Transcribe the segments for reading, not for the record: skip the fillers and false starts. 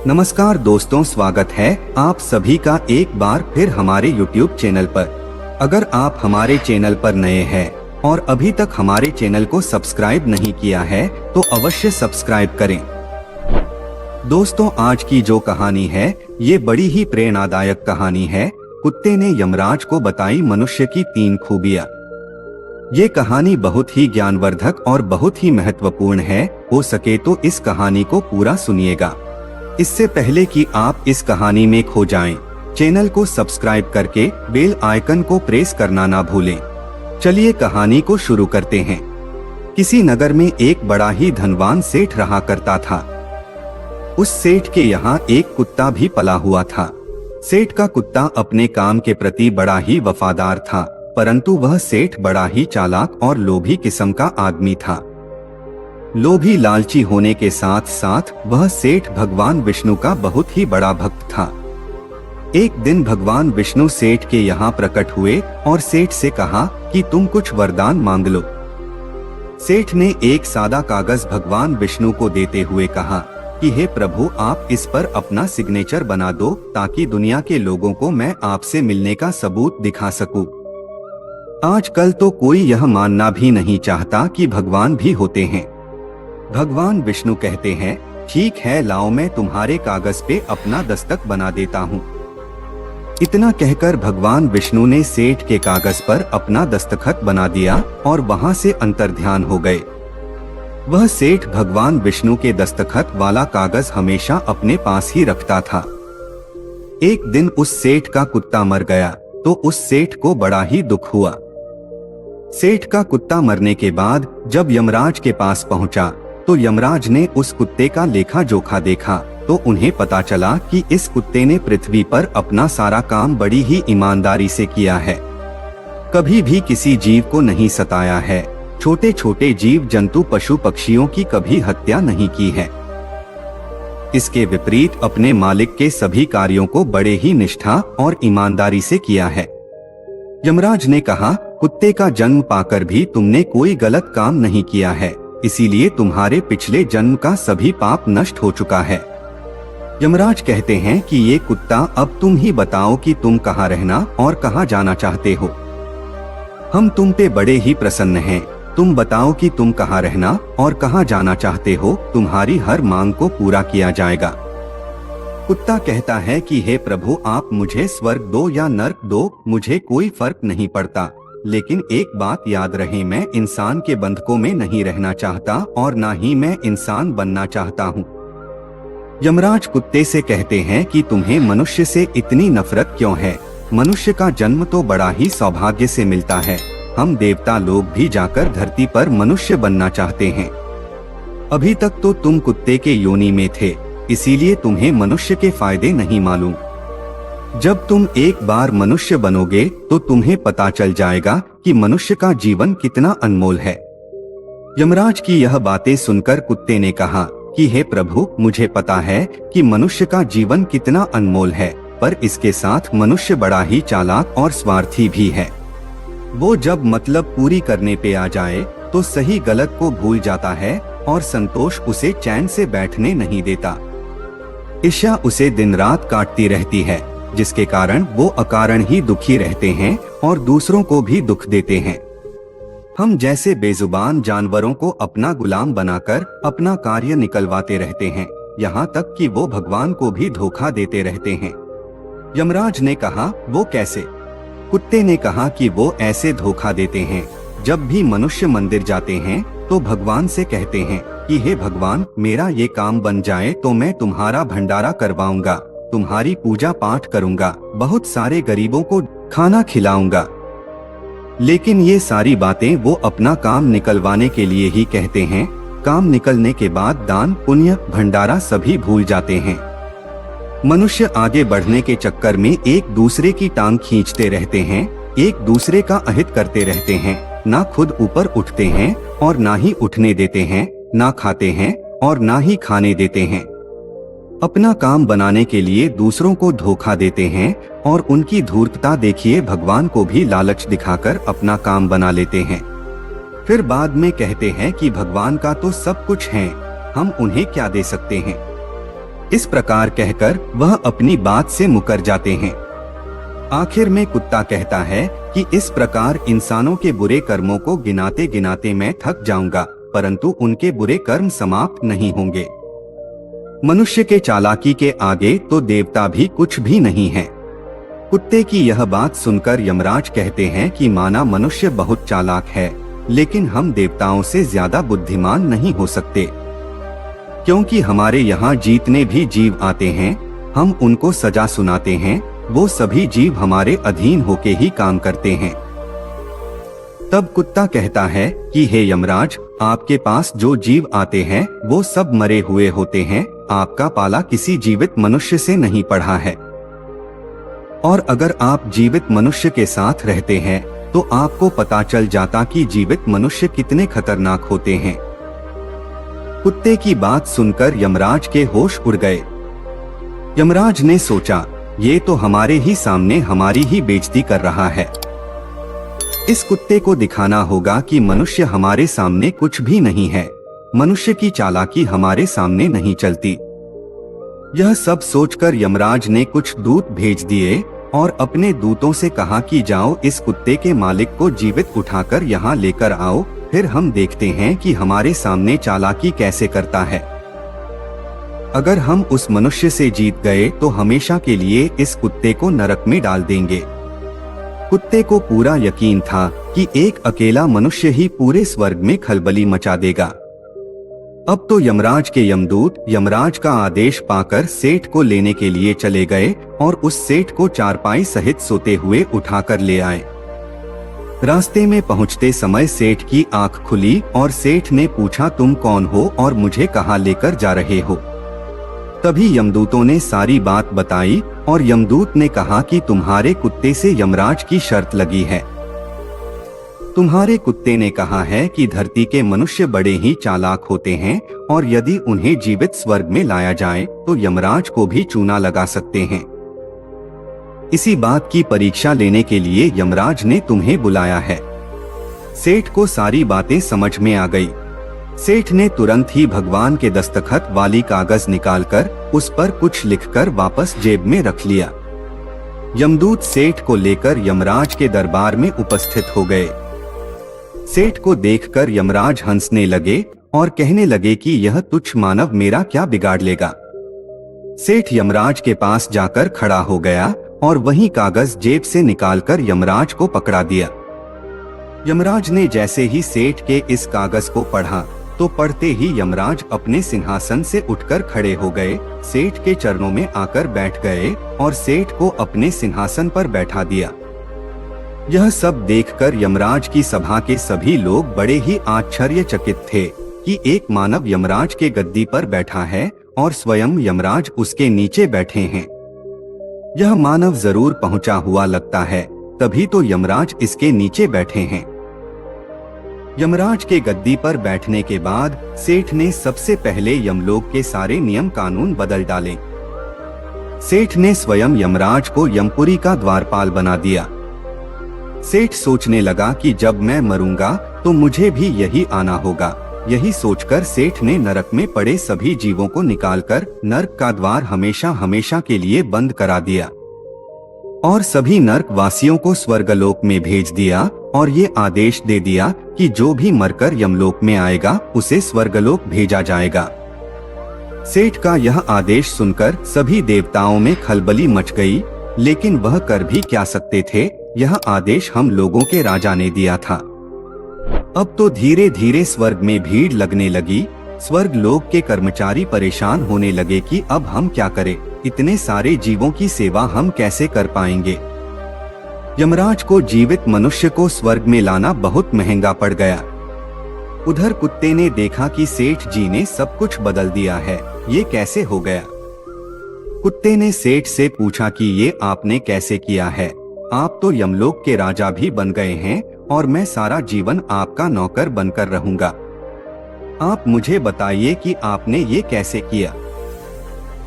नमस्कार दोस्तों, स्वागत है आप सभी का एक बार फिर हमारे YouTube चैनल पर। अगर आप हमारे चैनल पर नए हैं और अभी तक हमारे चैनल को सब्सक्राइब नहीं किया है तो अवश्य सब्सक्राइब करें। दोस्तों, आज की जो कहानी है ये बड़ी ही प्रेरणादायक कहानी है। कुत्ते ने यमराज को बताई मनुष्य की 3 खूबियां। ये कहानी बहुत ही ज्ञानवर्धक और बहुत ही महत्वपूर्ण है। हो सके तो इस कहानी को पूरा सुनिएगा। इससे पहले कि आप इस कहानी में खो जाएं, चैनल को सब्सक्राइब करके बेल आइकन को प्रेस करना ना भूलें। चलिए कहानी को शुरू करते हैं। किसी नगर में एक बड़ा ही धनवान सेठ रहा करता था। उस सेठ के यहाँ एक कुत्ता भी पला हुआ था। सेठ का कुत्ता अपने काम के प्रति बड़ा ही वफादार था, परंतु वह सेठ बड़ा ही चालाक और लोभी किस्म का आदमी था। लोभी लालची होने के साथ साथ वह सेठ भगवान विष्णु का बहुत ही बड़ा भक्त था। एक दिन भगवान विष्णु सेठ के यहाँ प्रकट हुए और सेठ से कहा कि तुम कुछ वरदान मांग लो। सेठ ने एक सादा कागज भगवान विष्णु को देते हुए कहा कि हे प्रभु, आप इस पर अपना सिग्नेचर बना दो ताकि दुनिया के लोगों को मैं आपसे मिलने का सबूत दिखा सकूं। आजकल तो कोई यह मानना भी नहीं चाहता कि भगवान भी होते हैं। भगवान विष्णु कहते हैं, ठीक है, लाओ, मैं तुम्हारे कागज पे अपना दस्तक बना देता हूँ। इतना कहकर भगवान विष्णु ने सेठ के कागज पर अपना दस्तखत बना दिया और वहाँ से अंतर्ध्यान हो गए। वह सेठ भगवान विष्णु के दस्तखत वाला कागज हमेशा अपने पास ही रखता था। एक दिन उस सेठ का कुत्ता मर गया तो उस सेठ को बड़ा ही दुख हुआ। सेठ का कुत्ता मरने के बाद जब यमराज के पास पहुंचा तो यमराज ने उस कुत्ते का लेखा जोखा देखा तो उन्हें पता चला कि इस कुत्ते ने पृथ्वी पर अपना सारा काम बड़ी ही ईमानदारी से किया है। कभी भी किसी जीव को नहीं सताया है। छोटे छोटे जीव जंतु पशु पक्षियों की कभी हत्या नहीं की है। इसके विपरीत अपने मालिक के सभी कार्यों को बड़े ही निष्ठा और ईमानदारी से किया है। यमराज ने कहा, कुत्ते का जन्म पाकर भी तुमने कोई गलत काम नहीं किया है, इसीलिए तुम्हारे पिछले जन्म का सभी पाप नष्ट हो चुका है। यमराज कहते हैं कि ये कुत्ता, अब तुम ही बताओ कि तुम कहाँ रहना और कहाँ जाना चाहते हो। हम तुम पे बड़े ही प्रसन्न हैं। तुम बताओ कि तुम कहाँ रहना और कहाँ जाना चाहते हो, तुम्हारी हर मांग को पूरा किया जाएगा। कुत्ता कहता है कि हे प्रभु, आप मुझे स्वर्ग दो या नर्क दो, मुझे कोई फर्क नहीं पड़ता, लेकिन एक बात याद रहे, मैं इंसान के बंधकों में नहीं रहना चाहता और ना ही मैं इंसान बनना चाहता हूँ। यमराज कुत्ते से कहते हैं कि तुम्हें मनुष्य से इतनी नफरत क्यों है? मनुष्य का जन्म तो बड़ा ही सौभाग्य से मिलता है। हम देवता लोग भी जाकर धरती पर मनुष्य बनना चाहते हैं। अभी तक तो तुम कुत्ते के योनि में थे, इसीलिए तुम्हें मनुष्य के फायदे नहीं मालूम। जब तुम एक बार मनुष्य बनोगे तो तुम्हें पता चल जाएगा कि मनुष्य का जीवन कितना अनमोल है। यमराज की यह बातें सुनकर कुत्ते ने कहा कि हे प्रभु, मुझे पता है कि मनुष्य का जीवन कितना अनमोल है, पर इसके साथ मनुष्य बड़ा ही चालाक और स्वार्थी भी है। वो जब मतलब पूरी करने पे आ जाए तो सही गलत को भूल जाता है और संतोष उसे चैन से बैठने नहीं देता। ईर्ष्या उसे दिन रात काटती रहती है, जिसके कारण वो अकारण ही दुखी रहते हैं और दूसरों को भी दुख देते हैं। हम जैसे बेजुबान जानवरों को अपना गुलाम बनाकर अपना कार्य निकलवाते रहते हैं, यहाँ तक कि वो भगवान को भी धोखा देते रहते हैं। यमराज ने कहा, वो कैसे? कुत्ते ने कहा कि वो ऐसे धोखा देते हैं, जब भी मनुष्य मंदिर जाते हैं तो भगवान से कहते हैं कि हे भगवान, मेरा ये काम बन जाए तो मैं तुम्हारा भंडारा करवाऊंगा, तुम्हारी पूजा पाठ करूंगा, बहुत सारे गरीबों को खाना खिलाऊंगा। लेकिन ये सारी बातें वो अपना काम निकलवाने के लिए ही कहते हैं। काम निकलने के बाद दान पुण्य भंडारा सभी भूल जाते हैं। मनुष्य आगे बढ़ने के चक्कर में एक दूसरे की टांग खींचते रहते हैं, एक दूसरे का अहित करते रहते हैं, ना खुद ऊपर उठते हैं और ना ही उठने देते हैं, ना खाते हैं और ना ही खाने देते हैं। अपना काम बनाने के लिए दूसरों को धोखा देते हैं और उनकी धूर्तता देखिए भगवान को भी लालच दिखाकर अपना काम बना लेते हैं। फिर बाद में कहते हैं कि भगवान का तो सब कुछ है, हम उन्हें क्या दे सकते हैं। इस प्रकार कहकर वह अपनी बात से मुकर जाते हैं। आखिर में कुत्ता कहता है कि इस प्रकार इंसानों के बुरे कर्मों को गिनाते गिनाते मैं थक जाऊंगा, परंतु उनके बुरे कर्म समाप्त नहीं होंगे। मनुष्य के चालाकी के आगे तो देवता भी कुछ भी नहीं है। कुत्ते की यह बात सुनकर यमराज कहते हैं कि माना मनुष्य बहुत चालाक है, लेकिन हम देवताओं से ज्यादा बुद्धिमान नहीं हो सकते, क्योंकि हमारे यहाँ जितने भी जीव आते हैं हम उनको सजा सुनाते हैं, वो सभी जीव हमारे अधीन होके ही काम करते हैं। तब कुत्ता कहता है कि हे यमराज, आपके पास जो जीव आते हैं वो सब मरे हुए होते हैं, आपका पाला किसी जीवित मनुष्य से नहीं पड़ा है। और अगर आप जीवित मनुष्य के साथ रहते हैं तो आपको पता चल जाता कि जीवित मनुष्य कितने खतरनाक होते हैं। कुत्ते की बात सुनकर यमराज के होश उड़ गए। यमराज ने सोचा, ये तो हमारे ही सामने हमारी ही बेइज्जती कर रहा है। इस कुत्ते को दिखाना होगा कि मनुष्य हमारे सामने कुछ भी नहीं है, मनुष्य की चालाकी हमारे सामने नहीं चलती। यह सब सोचकर यमराज ने कुछ दूत भेज दिए और अपने दूतों से कहा कि जाओ इस कुत्ते के मालिक को जीवित उठाकर यहाँ लेकर आओ, फिर हम देखते हैं कि हमारे सामने चालाकी कैसे करता है। अगर हम उस मनुष्य से जीत गए तो हमेशा के लिए इस कुत्ते को नरक में डाल देंगे। कुत्ते को पूरा यकीन था कि एक अकेला मनुष्य ही पूरे स्वर्ग में खलबली मचा देगा। अब तो यमराज के यमदूत यमराज का आदेश पाकर सेठ को लेने के लिए चले गए और उस सेठ को चारपाई सहित सोते हुए उठाकर ले आए। रास्ते में पहुंचते समय सेठ की आंख खुली और सेठ ने पूछा, तुम कौन हो और मुझे कहां लेकर जा रहे हो? तभी यमदूतों ने सारी बात बताई और यमदूत ने कहा कि तुम्हारे कुत्ते से यमराज की शर्त लगी है। तुम्हारे कुत्ते ने कहा है कि धरती के मनुष्य बड़े ही चालाक होते हैं और यदि उन्हें जीवित स्वर्ग में लाया जाए तो यमराज को भी चूना लगा सकते हैं। इसी बात की परीक्षा लेने के लिए यमराज ने तुम्हें बुलाया है। सेठ को सारी बातें समझ में आ गई। सेठ ने तुरंत ही भगवान के दस्तखत वाली कागज निकालकर उस पर कुछ लिखकर वापस जेब में रख लिया। यमदूत सेठ को लेकर यमराज के दरबार में उपस्थित हो गए। सेठ को देखकर यमराज हंसने लगे और कहने लगे कि यह तुच्छ मानव मेरा क्या बिगाड़ लेगा। सेठ यमराज के पास जाकर खड़ा हो गया और वही कागज जेब से निकालकर यमराज को पकड़ा दिया। यमराज ने जैसे ही सेठ के इस कागज को पढ़ा तो पढ़ते ही यमराज अपने सिंहासन से उठकर खड़े हो गए, सेठ के चरणों में आकर बैठ गए और सेठ को अपने सिंहासन पर बैठा दिया। यह सब देखकर यमराज की सभा के सभी लोग बड़े ही आश्चर्यचकित थे कि एक मानव यमराज के गद्दी पर बैठा है और स्वयं यमराज उसके नीचे बैठे हैं। यह मानव जरूर पहुंचा हुआ लगता है, तभी तो यमराज इसके नीचे बैठे हैं। यमराज के गद्दी पर बैठने के बाद सेठ ने सबसे पहले यमलोक के सारे नियम कानून बदल डाले। सेठ ने स्वयं यमराज को यमपुरी का द्वारपाल बना दिया। सेठ सोचने लगा कि जब मैं मरूंगा तो मुझे भी यही आना होगा। यही सोचकर सेठ ने नरक में पड़े सभी जीवों को निकालकर नरक का द्वार हमेशा हमेशा के लिए बंद करा दिया और सभी नरक वासियों को स्वर्गलोक में भेज दिया और ये आदेश दे दिया कि जो भी मरकर यमलोक में आएगा उसे स्वर्गलोक भेजा जाएगा। सेठ का यह आदेश सुनकर सभी देवताओं में खलबली मच गई, लेकिन वह कर भी क्या सकते थे, यह आदेश हम लोगों के राजा ने दिया था। अब तो धीरे धीरे स्वर्ग में भीड़ लगने लगी। स्वर्ग लोक के कर्मचारी परेशान होने लगे कि अब हम क्या करें, इतने सारे जीवों की सेवा हम कैसे कर पाएंगे। यमराज को जीवित मनुष्य को स्वर्ग में लाना बहुत महंगा पड़ गया। उधर कुत्ते ने देखा कि सेठ जी ने सब कुछ बदल दिया है, ये कैसे हो गया। कुत्ते ने सेठ से पूछा कि ये आपने कैसे किया है, आप तो यमलोक के राजा भी बन गए हैं और मैं सारा जीवन आपका नौकर बनकर रहूंगा। आप मुझे बताइए कि आपने ये कैसे किया।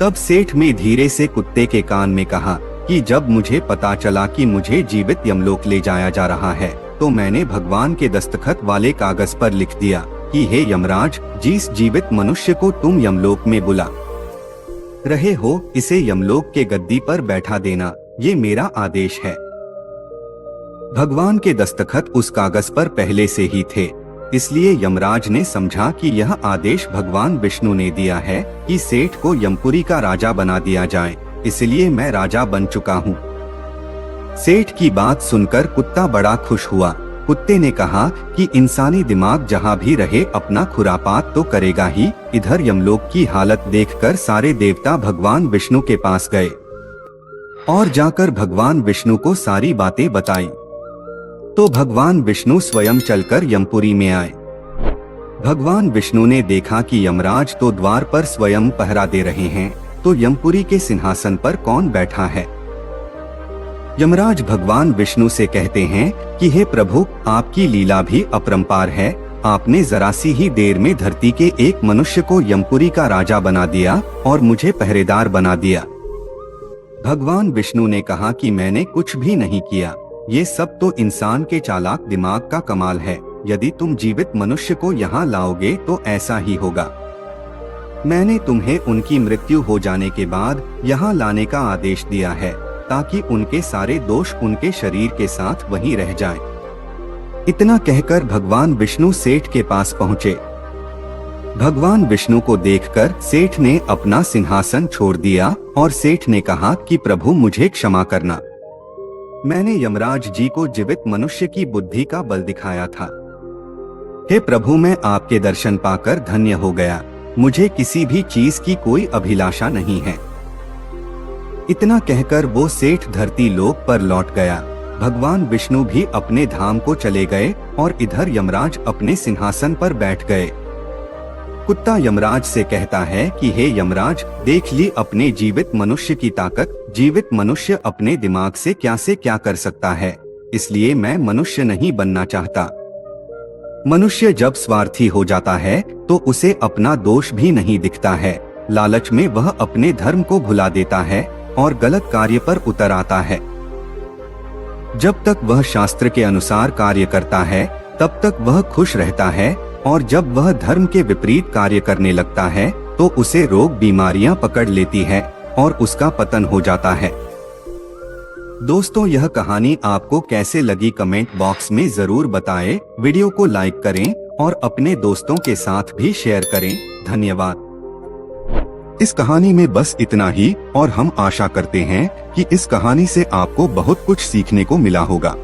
तब सेठ ने धीरे से कुत्ते के कान में कहा कि जब मुझे पता चला कि मुझे जीवित यमलोक ले जाया जा रहा है तो मैंने भगवान के दस्तखत वाले कागज पर लिख दिया कि हे यमराज, जिस जीवित मनुष्य को तुम यमलोक में बुला रहे हो, इसे यमलोक के गद्दी पर बैठा देना, ये मेरा आदेश है। भगवान के दस्तखत उस कागज पर पहले से ही थे, इसलिए यमराज ने समझा कि यह आदेश भगवान विष्णु ने दिया है कि सेठ को यमपुरी का राजा बना दिया जाए, इसलिए मैं राजा बन चुका हूँ। सेठ की बात सुनकर कुत्ता बड़ा खुश हुआ। कुत्ते ने कहा कि इंसानी दिमाग जहाँ भी रहे अपना खुरापात तो करेगा ही। इधर यमलोक की हालत देखकर सारे देवता भगवान विष्णु के पास गए और जाकर भगवान विष्णु को सारी बातें बताई। तो भगवान विष्णु स्वयं चलकर यमपुरी में आए। भगवान विष्णु ने देखा कि यमराज तो द्वार पर स्वयं पहरा दे रहे हैं, तो यमपुरी के सिंहासन पर कौन बैठा है। यमराज भगवान विष्णु से कहते हैं कि हे प्रभु, आपकी लीला भी अपरंपार है। आपने जरा सी ही देर में धरती के एक मनुष्य को यमपुरी का राजा बना दिया और मुझे पहरेदार बना दिया। भगवान विष्णु ने कहा कि मैंने कुछ भी नहीं किया, ये सब तो इंसान के चालाक दिमाग का कमाल है। यदि तुम जीवित मनुष्य को यहाँ लाओगे तो ऐसा ही होगा। मैंने तुम्हें उनकी मृत्यु हो जाने के बाद यहाँ लाने का आदेश दिया है, ताकि उनके सारे दोष उनके शरीर के साथ वहीं रह जाएं। इतना कहकर भगवान विष्णु सेठ के पास पहुँचे। भगवान विष्णु को देखकर सेठ ने अपना सिंहासन छोड़ दिया और सेठ ने कहा कि प्रभु, मुझे क्षमा करना। मैंने यमराज जी को जीवित मनुष्य की बुद्धि का बल दिखाया था। हे प्रभु, मैं आपके दर्शन पाकर धन्य हो गया। मुझे किसी भी चीज की कोई अभिलाषा नहीं है। इतना कहकर वो सेठ धरती लोक पर लौट गया। भगवान विष्णु भी अपने धाम को चले गए और इधर यमराज अपने सिंहासन पर बैठ गए। कुत्ता यमराज से कहता है कि हे यमराज, देख ली अपने जीवित मनुष्य की ताकत। जीवित मनुष्य अपने दिमाग से क्या कर सकता है, इसलिए मैं मनुष्य नहीं बनना चाहता। मनुष्य जब स्वार्थी हो जाता है तो उसे अपना दोष भी नहीं दिखता है। लालच में वह अपने धर्म को भुला देता है और गलत कार्य पर उतर आता है। जब तक वह शास्त्र के अनुसार कार्य करता है तब तक वह खुश रहता है, और जब वह धर्म के विपरीत कार्य करने लगता है तो उसे रोग बीमारियां पकड़ लेती है और उसका पतन हो जाता है। दोस्तों, यह कहानी आपको कैसे लगी कमेंट बॉक्स में जरूर बताएं। वीडियो को लाइक करें और अपने दोस्तों के साथ भी शेयर करें। धन्यवाद। इस कहानी में बस इतना ही, और हम आशा करते हैं कि इस कहानी से आपको बहुत कुछ सीखने को मिला होगा।